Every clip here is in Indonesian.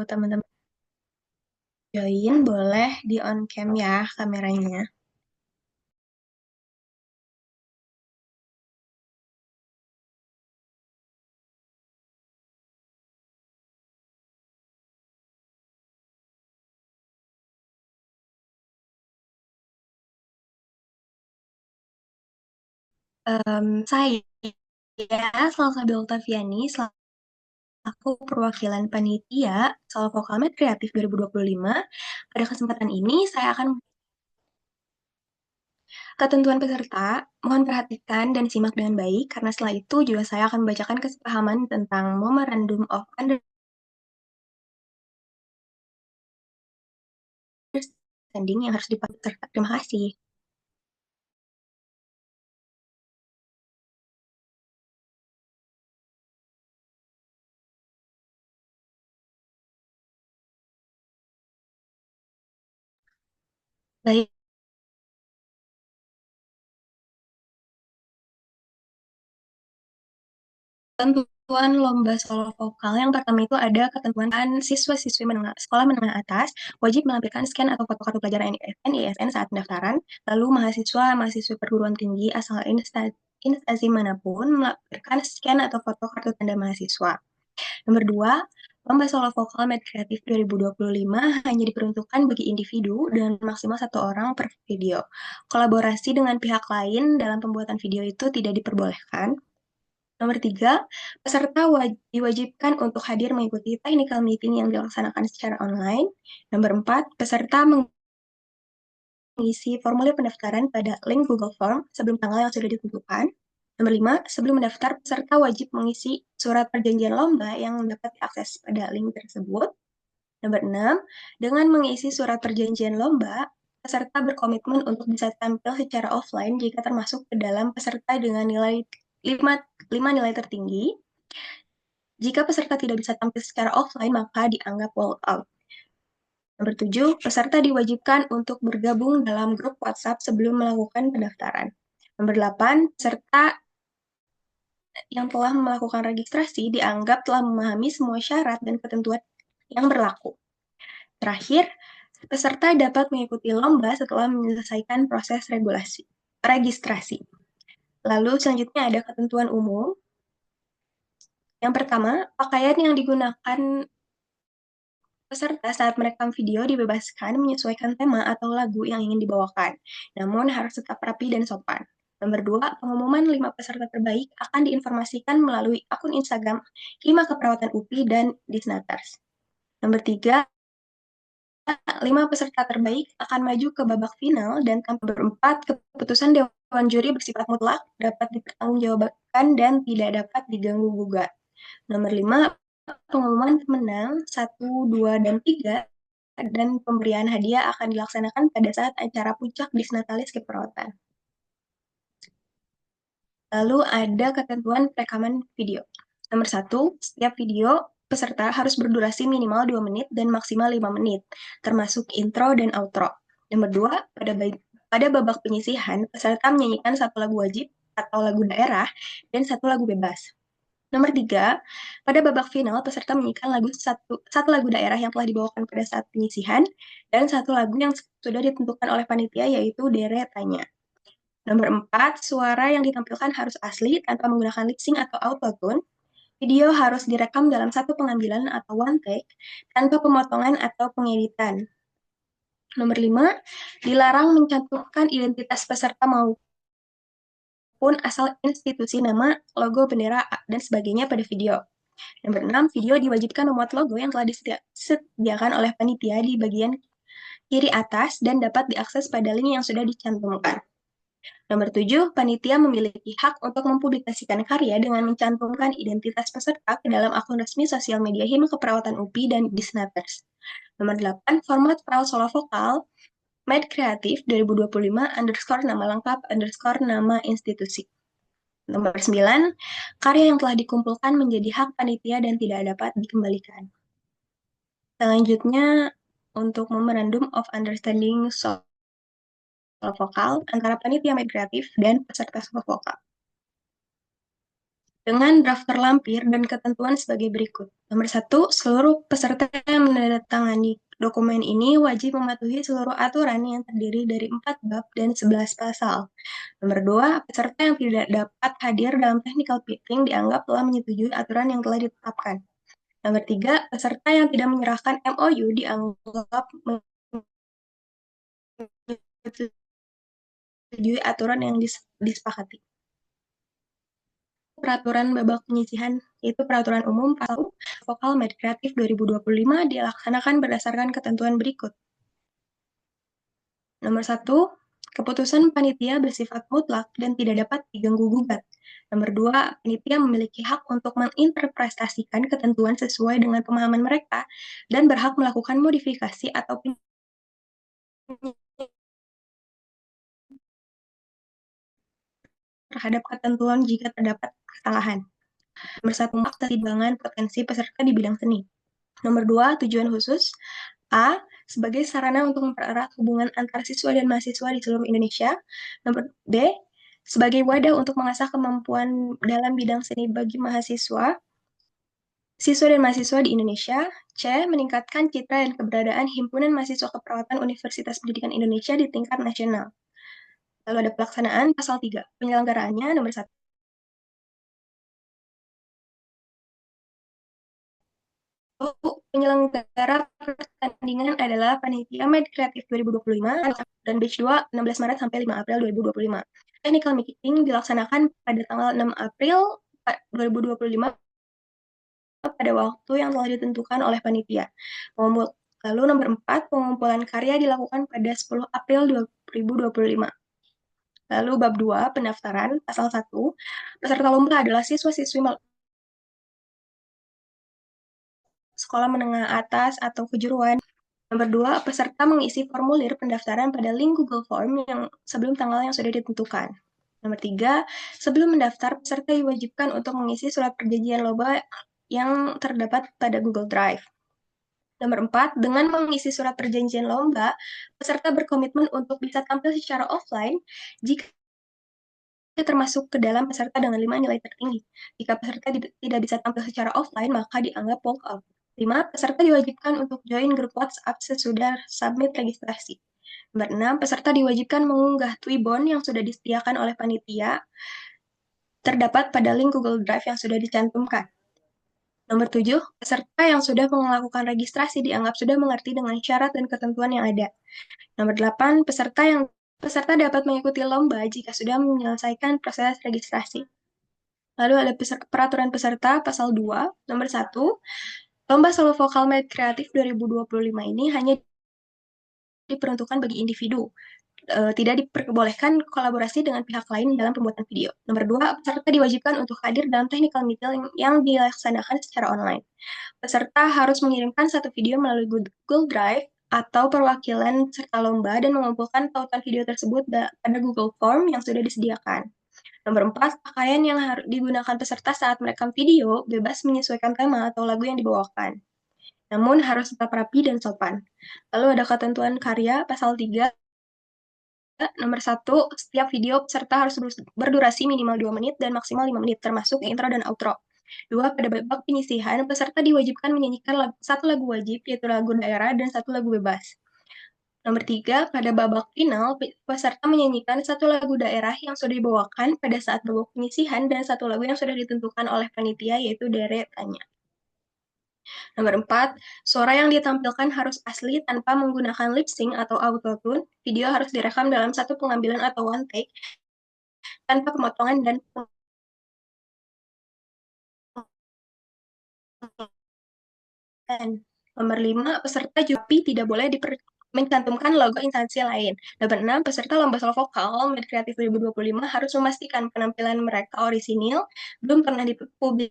teman-teman join, boleh di on cam ya kameranya. Saya Salsa Oktaviani, selaku perwakilan panitia Soal Vokalmed Kreatif 2025. Pada kesempatan ini, saya akan ketentuan peserta. Mohon perhatikan dan simak dengan baik, karena setelah itu juga saya akan membacakan kesepahaman tentang Memorandum of Understanding yang harus dipahami peserta. Terima kasih. Baik, ketentuan lomba solo vokal yang pertama itu ada ketentuan siswa-siswi sekolah menengah atas wajib melampirkan scan atau foto kartu pelajaran NISN, ISN saat pendaftaran. Lalu mahasiswa perguruan tinggi asal instansi manapun melampirkan scan atau foto kartu tanda mahasiswa. Nomor 2, lomba solo vokal Med Kreatif 2025 hanya diperuntukkan bagi individu dan maksimal 1 orang per video. Kolaborasi dengan pihak lain dalam pembuatan video itu tidak diperbolehkan. Nomor 3, peserta diwajibkan untuk hadir mengikuti technical meeting yang dilaksanakan secara online. Nomor 4, peserta mengisi formulir pendaftaran pada link Google Form sebelum tanggal yang sudah ditentukan. Nomor 5, sebelum mendaftar, peserta wajib mengisi surat perjanjian lomba yang dapat diakses pada link tersebut. Nomor 6, dengan mengisi surat perjanjian lomba, peserta berkomitmen untuk bisa tampil secara offline jika termasuk ke dalam peserta dengan nilai 5 nilai tertinggi. Jika peserta tidak bisa tampil secara offline, maka dianggap walk out. Nomor 7, peserta diwajibkan untuk bergabung dalam grup WhatsApp sebelum melakukan pendaftaran. Nomor 8, peserta yang telah melakukan registrasi dianggap telah memahami semua syarat dan ketentuan yang berlaku. Terakhir, peserta dapat mengikuti lomba setelah menyelesaikan proses registrasi. Lalu selanjutnya ada ketentuan umum. Yang pertama, pakaian yang digunakan peserta saat merekam video dibebaskan menyesuaikan tema atau lagu yang ingin dibawakan, namun harus tetap rapi dan sopan. Nomor 2, pengumuman 5 peserta terbaik akan diinformasikan melalui akun Instagram Hima Keperawatan UPI dan Disnaters. Nomor 3, 5 peserta terbaik akan maju ke babak final dan tanpa berempat, keputusan Dewan Juri bersifat mutlak, dapat dipertanggungjawabkan dan tidak dapat diganggu-gugat. Nomor 5, pengumuman pemenang 1, 2, dan 3 dan pemberian hadiah akan dilaksanakan pada saat acara puncak Disnatalis Keperawatan. Lalu ada ketentuan rekaman video. Nomor 1, setiap video peserta harus berdurasi minimal 2 menit dan maksimal 5 menit, termasuk intro dan outro. Nomor 2, pada babak penyisihan, peserta menyanyikan 1 lagu wajib atau lagu daerah dan 1 lagu bebas. Nomor 3, pada babak final, peserta menyanyikan satu lagu daerah yang telah dibawakan pada saat penyisihan, dan 1 lagu yang sudah ditentukan oleh panitia, yaitu deretannya. Nomor 4, suara yang ditampilkan harus asli tanpa menggunakan lip sync atau autotune. Video harus direkam dalam 1 pengambilan atau one take, tanpa pemotongan atau pengeditan. Nomor 5, dilarang mencantumkan identitas peserta maupun asal institusi, nama, logo, bendera, dan sebagainya pada video. Nomor 6, video diwajibkan memuat logo yang telah disediakan oleh panitia di bagian kiri atas dan dapat diakses pada link yang sudah dicantumkan. Nomor 7, panitia memiliki hak untuk mempublikasikan karya dengan mencantumkan identitas peserta ke dalam akun resmi sosial media Hima Keperawatan UPI dan Disnaters. Nomor 8, format file solo vokal Med Kreatif 2025 underscore nama lengkap underscore nama institusi. Nomor 9, karya yang telah dikumpulkan menjadi hak panitia dan tidak dapat dikembalikan. Selanjutnya, untuk Memorandum of Understanding solo vokal antara panitia Med Kreatif dan peserta solo vokal. dengan draft terlampir dan ketentuan sebagai berikut. Nomor 1, seluruh peserta yang menandatangani dokumen ini wajib mematuhi seluruh aturan yang terdiri dari 4 bab dan 11 pasal. Nomor 2, peserta yang tidak dapat hadir dalam technical meeting dianggap telah menyetujui aturan yang telah ditetapkan. Nomor 3, peserta yang tidak menyerahkan MOU dianggap menyetujui aturan yang disepakati. Peraturan babak penyisihan, yaitu Peraturan Umum Pasal Vokal Med Kreatif 2025 dilaksanakan berdasarkan ketentuan berikut. Nomor 1, keputusan panitia bersifat mutlak dan tidak dapat diganggu-gugat. Nomor 2, panitia memiliki hak untuk menginterpretasikan ketentuan sesuai dengan pemahaman mereka dan berhak melakukan modifikasi atau terhadap ketentuan jika terdapat kesalahan. Nomor 1, keseimbangan potensi peserta di bidang seni. Nomor 2, tujuan khusus. A, sebagai sarana untuk mempererat hubungan antar siswa dan mahasiswa di seluruh Indonesia. Nomor B, sebagai wadah untuk mengasah kemampuan dalam bidang seni bagi mahasiswa, siswa dan mahasiswa di Indonesia. C, meningkatkan citra dan keberadaan Himpunan Mahasiswa Keperawatan Universitas Pendidikan Indonesia di tingkat nasional. Lalu ada pelaksanaan pasal 3. Penyelenggaraannya nomor 1. Penyelenggara pertandingan adalah Panitia Med Kreatif 2025 dan batch 2 16 Maret sampai 5 April 2025. Technical meeting dilaksanakan pada tanggal 6 April 2025 pada waktu yang telah ditentukan oleh panitia. Lalu nomor 4, pengumpulan karya dilakukan pada 10 April 2025. Lalu bab 2, pendaftaran, pasal 1, peserta lomba adalah siswa-siswi sekolah menengah atas atau kejuruan. Nomor 2, peserta mengisi formulir pendaftaran pada link Google Form yang sebelum tanggal yang sudah ditentukan. Nomor 3, sebelum mendaftar, peserta diwajibkan untuk mengisi surat perjanjian lomba yang terdapat pada Google Drive. Nomor 4, dengan mengisi surat perjanjian lomba, peserta berkomitmen untuk bisa tampil secara offline jika termasuk ke dalam peserta dengan 5 nilai tertinggi. Jika peserta tidak bisa tampil secara offline, maka dianggap walk out. 5, peserta diwajibkan untuk join grup WhatsApp sesudah submit registrasi. Nomor 6, peserta diwajibkan mengunggah Twibbon yang sudah disediakan oleh panitia terdapat pada link Google Drive yang sudah dicantumkan. Nomor 7, peserta yang sudah melakukan registrasi dianggap sudah mengerti dengan syarat dan ketentuan yang ada. Nomor 8, peserta dapat mengikuti lomba jika sudah menyelesaikan proses registrasi. Lalu ada peraturan peserta pasal 2, nomor 1, lomba solo vokal Med Kreatif 2025 ini hanya diperuntukkan bagi individu. Tidak diperbolehkan kolaborasi dengan pihak lain dalam pembuatan video. Nomor 2, peserta diwajibkan untuk hadir dalam technical meeting yang dilaksanakan secara online. Peserta harus mengirimkan satu video melalui Google Drive atau perwakilan serta lomba dan mengumpulkan tautan video tersebut pada Google Form yang sudah disediakan. Nomor 4, pakaian yang harus digunakan peserta saat merekam video bebas menyesuaikan tema atau lagu yang dibawakan. Namun harus tetap rapi dan sopan. Lalu ada ketentuan karya pasal 3. Nomor 1, setiap video peserta harus berdurasi minimal 2 menit dan maksimal 5 menit, termasuk intro dan outro. 2, pada babak penyisihan, peserta diwajibkan menyanyikan satu lagu wajib, yaitu lagu daerah, dan satu lagu bebas. Nomor 3, pada babak final, peserta menyanyikan satu lagu daerah yang sudah dibawakan pada saat babak penyisihan dan satu lagu yang sudah ditentukan oleh panitia, yaitu deretannya. Nomor 4, suara yang ditampilkan harus asli tanpa menggunakan lip sync atau autotune. Video harus direkam dalam satu pengambilan atau one take tanpa pemotongan dan Nomor 5, peserta juga tidak boleh mencantumkan logo instansi lain. Nomor 6, peserta lomba solo vokal Med Kreatif 2025 harus memastikan penampilan mereka orisinil, belum pernah dipublikasikan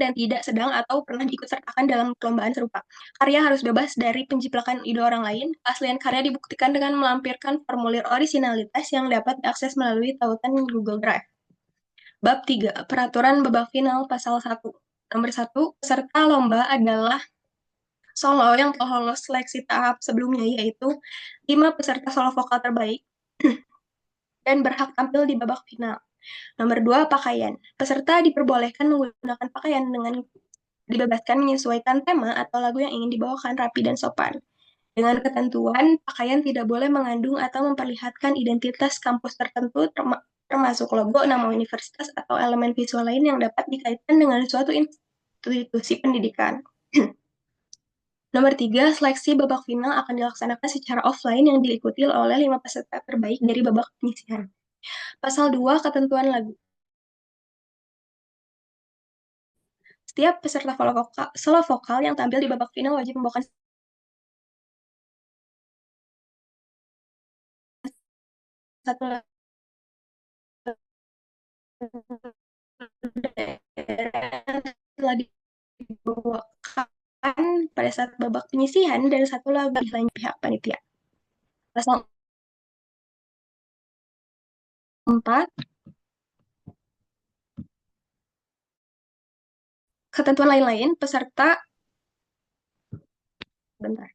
dan tidak sedang atau pernah diikutsertakan dalam perlombaan serupa. Karya harus bebas dari penjiplakan ide orang lain. Keaslian karya dibuktikan dengan melampirkan formulir orisinalitas yang dapat diakses melalui tautan Google Drive. Bab 3, peraturan babak final pasal 1. Nomor 1, peserta lomba adalah solo yang telah lolos seleksi tahap sebelumnya, yaitu 5 peserta solo vokal terbaik dan berhak tampil di babak final. Nomor 2, pakaian. Peserta diperbolehkan menggunakan pakaian dengan dibebaskan menyesuaikan tema atau lagu yang ingin dibawakan rapi dan sopan. Dengan ketentuan, pakaian tidak boleh mengandung atau memperlihatkan identitas kampus tertentu, termasuk logo, nama universitas, atau elemen visual lain yang dapat dikaitkan dengan suatu institusi pendidikan. Nomor 3, seleksi babak final akan dilaksanakan secara offline yang diikuti oleh 5 peserta terbaik dari babak penyisihan. Pasal 2, ketentuan lagu. Setiap peserta solo vokal yang tampil di babak final wajib membawakan satu lagu setelah dibawakan pada saat babak penyisihan dan satu lagu di pihak panitia. Pasal 4, ketentuan lain-lain peserta bentar.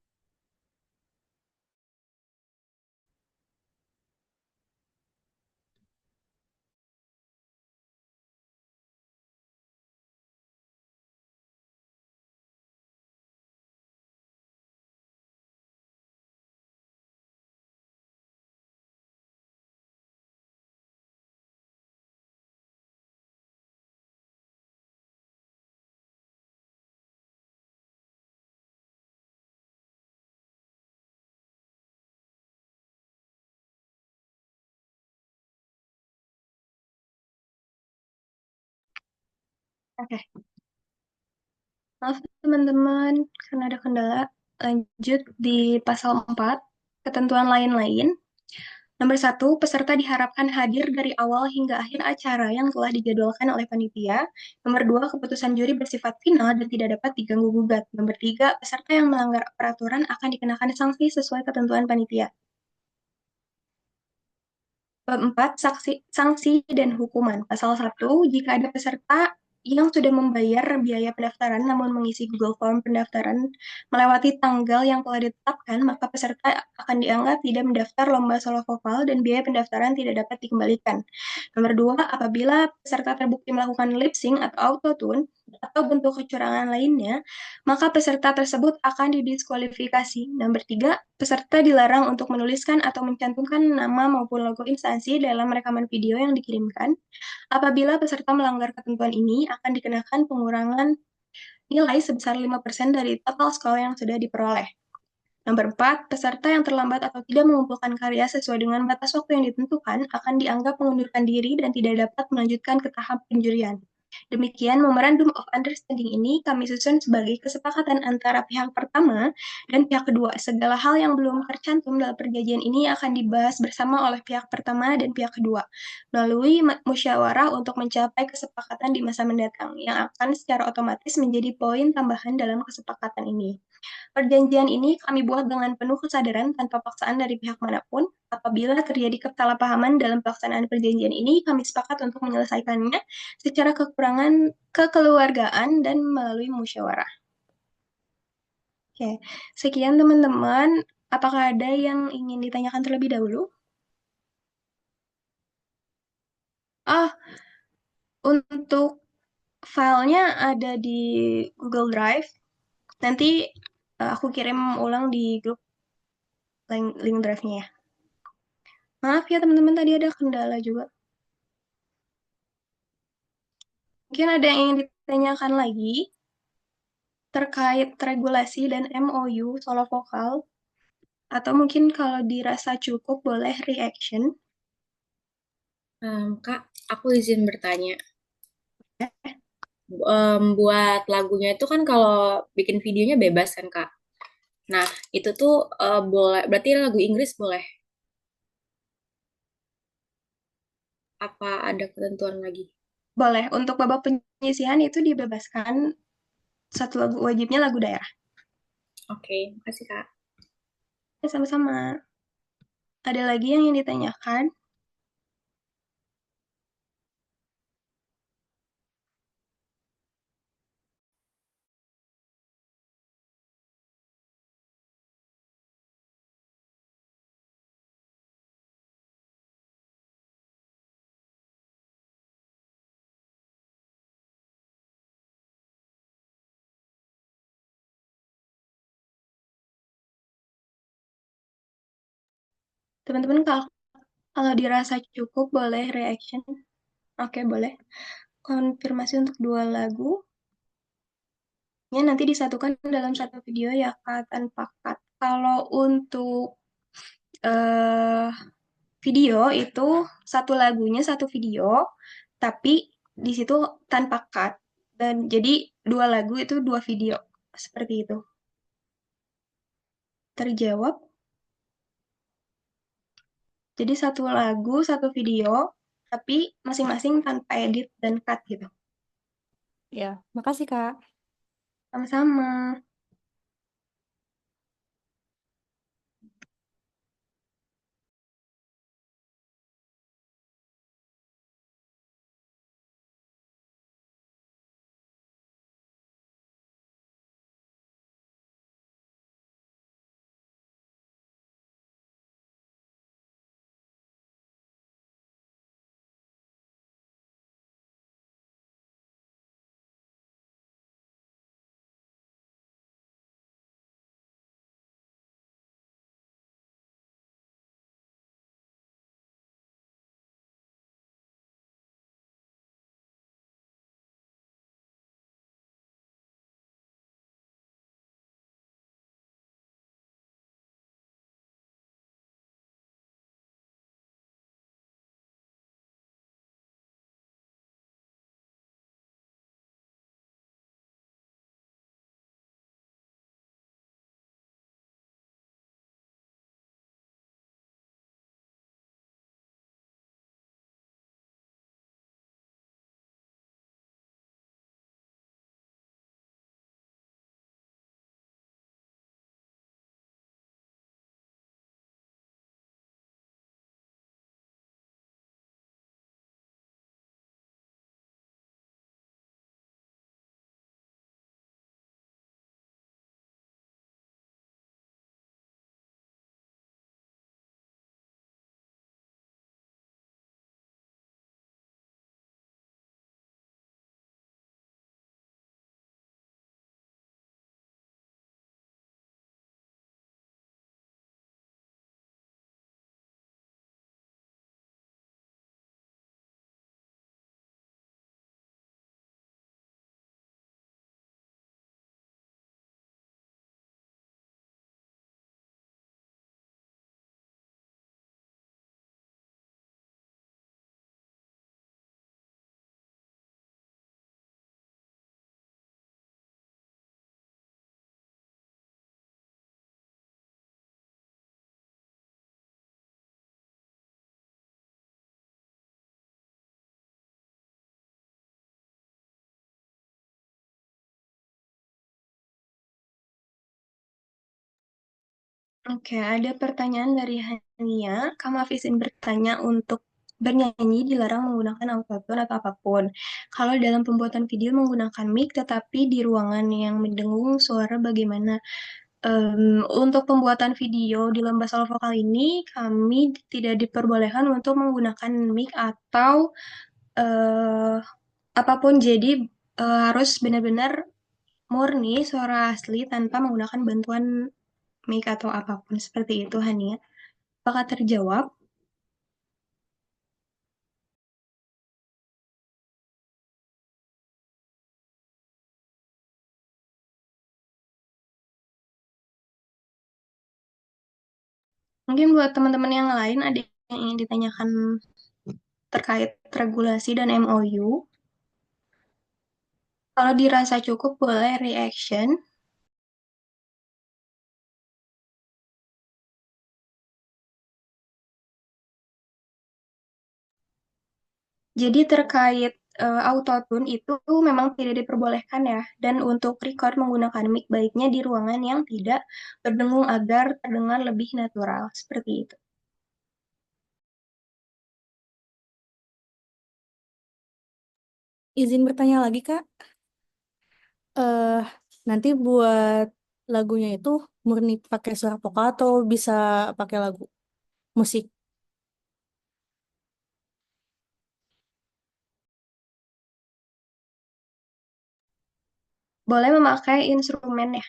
Oke, maaf teman-teman karena ada kendala. Lanjut di pasal 4, ketentuan lain-lain. Nomor 1, peserta diharapkan hadir dari awal hingga akhir acara yang telah dijadwalkan oleh panitia. Nomor 2, keputusan juri bersifat final dan tidak dapat diganggu-gugat. Nomor 3, peserta yang melanggar peraturan akan dikenakan sanksi sesuai ketentuan panitia. Bab 4, sanksi dan hukuman. Pasal 1, jika ada peserta yang sudah membayar biaya pendaftaran namun mengisi Google Form pendaftaran melewati tanggal yang telah ditetapkan, maka peserta akan dianggap tidak mendaftar lomba solo vokal dan biaya pendaftaran tidak dapat dikembalikan. Nomor 2, apabila peserta terbukti melakukan lip sync atau autotune atau bentuk kecurangan lainnya, maka peserta tersebut akan didiskualifikasi. Nomor 3, peserta dilarang untuk menuliskan atau mencantumkan nama maupun logo instansi dalam rekaman video yang dikirimkan. Apabila peserta melanggar ketentuan ini, akan dikenakan pengurangan nilai sebesar 5% dari total skor yang sudah diperoleh. Nomor 4, peserta yang terlambat atau tidak mengumpulkan karya sesuai dengan batas waktu yang ditentukan akan dianggap mengundurkan diri dan tidak dapat melanjutkan ke tahap penjurian. Demikian, Memorandum of Understanding ini kami susun sebagai kesepakatan antara pihak pertama dan pihak kedua. Segala hal yang belum tercantum dalam perjanjian ini akan dibahas bersama oleh pihak pertama dan pihak kedua melalui musyawarah untuk mencapai kesepakatan di masa mendatang, yang akan secara otomatis menjadi poin tambahan dalam kesepakatan ini. Perjanjian ini kami buat dengan penuh kesadaran tanpa paksaan dari pihak manapun. Apabila terjadi kesalahpahaman dalam pelaksanaan perjanjian ini, kami sepakat untuk menyelesaikannya secara kekeluargaan dan melalui musyawarah. Oke, sekian teman-teman. Apakah ada yang ingin ditanyakan terlebih dahulu? Ah, untuk filenya ada di Google Drive. Nanti aku kirim ulang di grup link drive-nya ya. Maaf ya teman-teman, tadi ada kendala juga. Mungkin ada yang ingin ditanyakan lagi terkait regulasi dan MOU solo vokal, atau mungkin kalau dirasa cukup boleh reaction. Kak, aku izin bertanya. Buat lagunya itu kan kalau bikin videonya bebas kan, Kak? Nah, itu tuh boleh, berarti lagu Inggris boleh? Apa ada ketentuan lagi? Boleh, untuk babak penyisihan itu dibebaskan, satu lagu wajibnya lagu daerah. Oke, makasih, Kak. Ya, sama-sama. Ada lagi yang ingin ditanyakan? Teman-teman kalau kalau dirasa cukup boleh reaction. Oke, boleh. Konfirmasi untuk dua lagu. Ya, nanti disatukan dalam satu video ya, Kak, tanpa cut. Kalau untuk eh, video itu satu lagunya satu video, tapi di situ tanpa cut. Dan jadi dua lagu itu dua video. Seperti itu. Terjawab. Jadi satu lagu, satu video, tapi masing-masing tanpa edit dan cut gitu. Ya, makasih Kak. Sama-sama. Oke, ada pertanyaan dari Hania. Kama Visin bertanya untuk bernyanyi dilarang menggunakan autotune atau apapun. Kalau dalam pembuatan video menggunakan mic tetapi di ruangan yang mendengung suara bagaimana? Untuk pembuatan video di lomba solo vokal ini kami tidak diperbolehkan untuk menggunakan mic atau eh, apapun. Jadi harus benar-benar murni suara asli tanpa menggunakan bantuan mic atau apapun seperti itu, Hania. Apakah terjawab? Mungkin buat teman-teman yang lain ada yang ingin ditanyakan terkait regulasi dan MOU. Kalau dirasa cukup boleh reaction. Jadi terkait autotune itu memang tidak diperbolehkan ya. Dan untuk record menggunakan mic baiknya di ruangan yang tidak berdengung agar terdengar lebih natural. Seperti itu. Izin bertanya lagi Kak. eh Nanti buat lagunya itu murni pakai suara vokal atau bisa pakai lagu musik? Boleh memakai instrumen ya.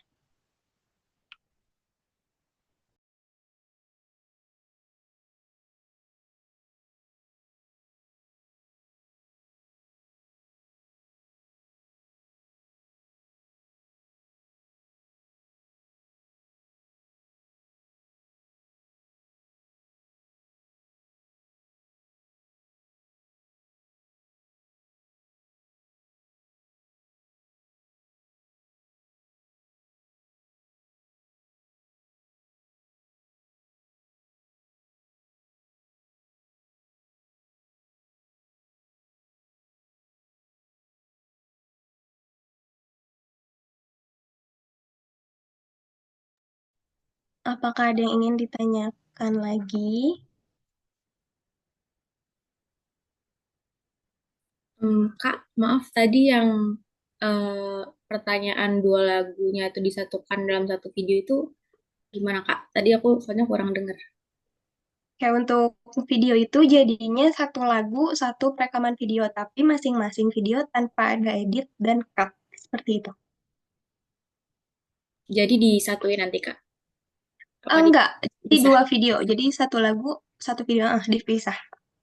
Apakah ada yang ingin ditanyakan lagi? Kak, maaf tadi yang pertanyaan dua lagunya itu disatukan dalam satu video itu gimana Kak? Tadi aku soalnya kurang dengar. Kayak untuk video itu jadinya satu lagu, satu rekaman video, tapi masing-masing video tanpa ada edit dan cut. Seperti itu. Jadi disatuin nanti Kak? Apa Enggak, jadi dipisah? dua video. Jadi satu lagu, satu video, dipisah.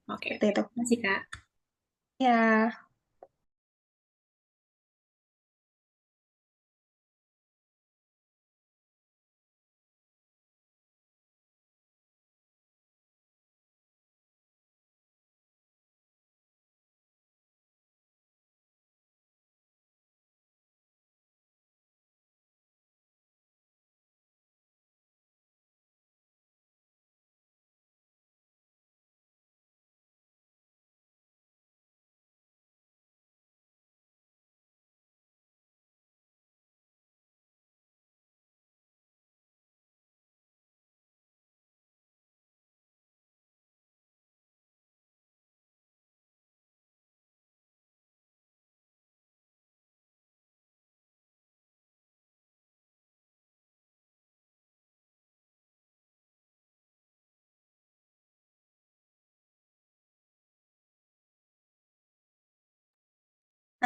Oke, Seperti oke. itu. Masih Kak. Ya,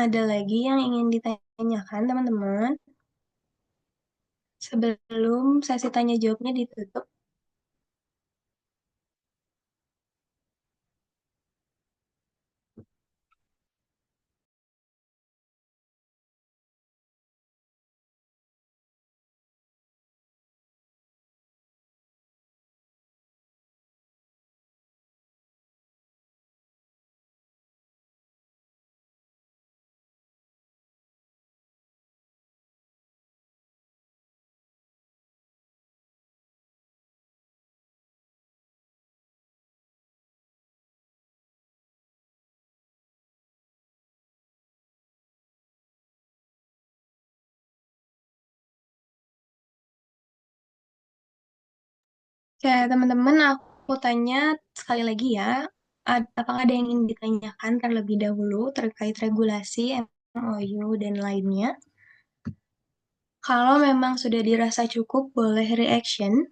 ada lagi yang ingin ditanyakan, teman-teman. Sebelum sesi tanya jawabnya ditutup. Oke, teman-teman, aku tanya sekali lagi ya. Apakah ada yang ingin ditanyakan terlebih dahulu terkait regulasi, MOU, dan lainnya? Kalau memang sudah dirasa cukup, boleh reaction.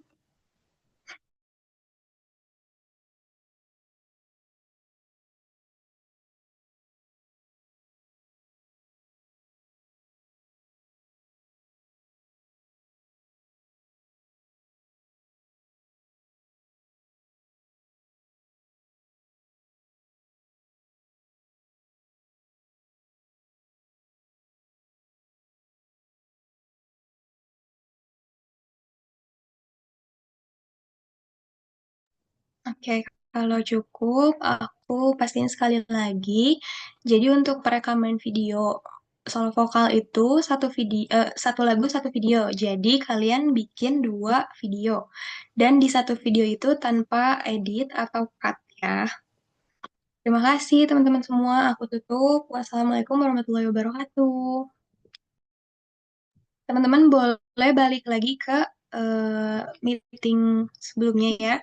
Oke, kalau cukup, aku pastiin sekali lagi. Jadi untuk perekaman video solo vokal itu satu lagu satu video. Jadi kalian bikin dua video. Dan di satu video itu tanpa edit atau cut ya. Terima kasih teman-teman semua. Aku tutup. Wassalamualaikum warahmatullahi wabarakatuh. Teman-teman boleh balik lagi ke meeting sebelumnya ya.